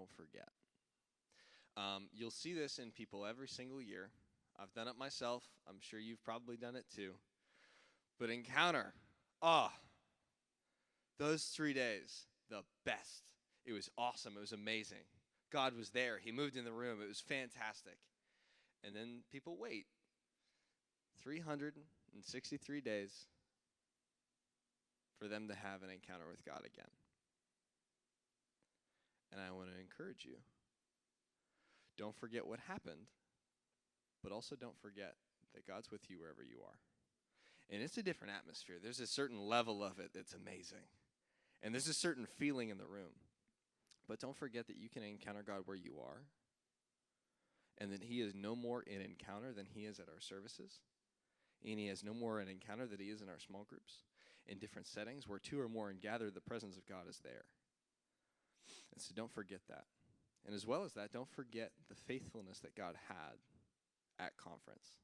don't forget. You'll see this in people every single year. I've done it myself. I'm sure you've probably done it too. But Encounter, ah, those 3 days, the best. It was awesome. It was amazing. God was there. He moved in the room. It was fantastic. And then people wait 363 days for them to have an encounter with God again. And I want to encourage you. Don't forget what happened, but also don't forget that God's with you wherever you are. And it's a different atmosphere. There's a certain level of it that's amazing. And there's a certain feeling in the room. But don't forget that you can encounter God where you are. And that he is no more in encounter than he is at our services. And he has no more an encounter than he is in our small groups. In different settings where two or more are gathered, the presence of God is there. And so don't forget that. And as well as that, don't forget the faithfulness that God had at conference.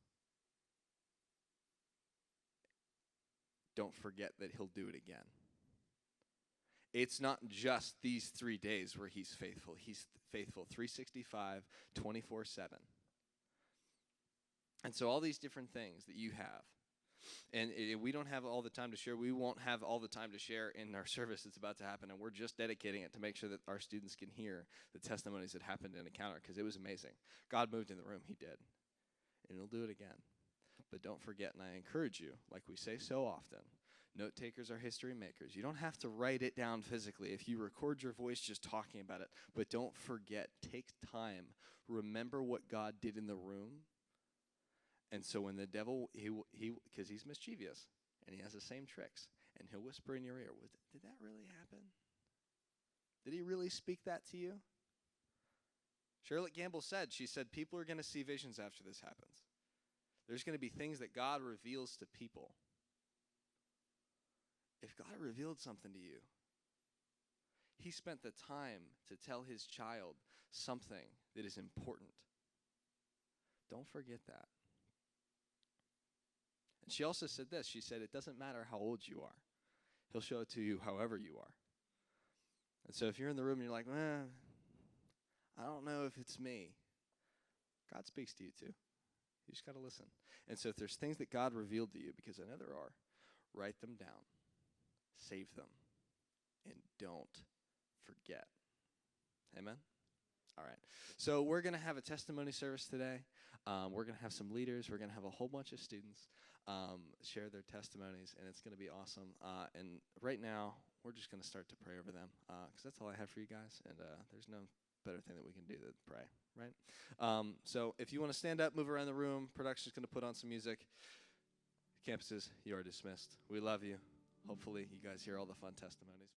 Don't forget that he'll do it again. It's not just these 3 days where he's faithful. He's faithful 365, 24/7. And so all these different things that you have, and we don't have all the time to share. We won't have all the time to share in our service that's about to happen, and we're just dedicating it to make sure that our students can hear the testimonies that happened in Encounter, because it was amazing. God moved in the room. He did. And he'll do it again. But don't forget, and I encourage you, like we say so often, note takers are history makers. You don't have to write it down physically. If you record your voice just talking about it, but don't forget, take time. Remember what God did in the room. And so when the devil, because he's mischievous, and he has the same tricks, and he'll whisper in your ear, did that really happen? Did he really speak that to you? Charlotte Gamble said, people are going to see visions after this happens. There's going to be things that God reveals to people. If God revealed something to you, he spent the time to tell his child something that is important. Don't forget that. And she also said this. She said, it doesn't matter how old you are. He'll show it to you however you are. And so if you're in the room and you're like, I don't know if it's me. God speaks to you too. You just got to listen. And so if there's things that God revealed to you, because I know there are, write them down. Save them. And don't forget. Amen? All right. So we're going to have a testimony service today. We're going to have some leaders. We're going to have a whole bunch of students share their testimonies, and it's going to be awesome. And right now, we're just going to start to pray over them, because that's all I have for you guys, and there's no better thing that we can do than pray, right? So if you want to stand up, move around the room, production's going to put on some music. Campuses, you are dismissed. We love you. Hopefully, you guys hear all the fun testimonies.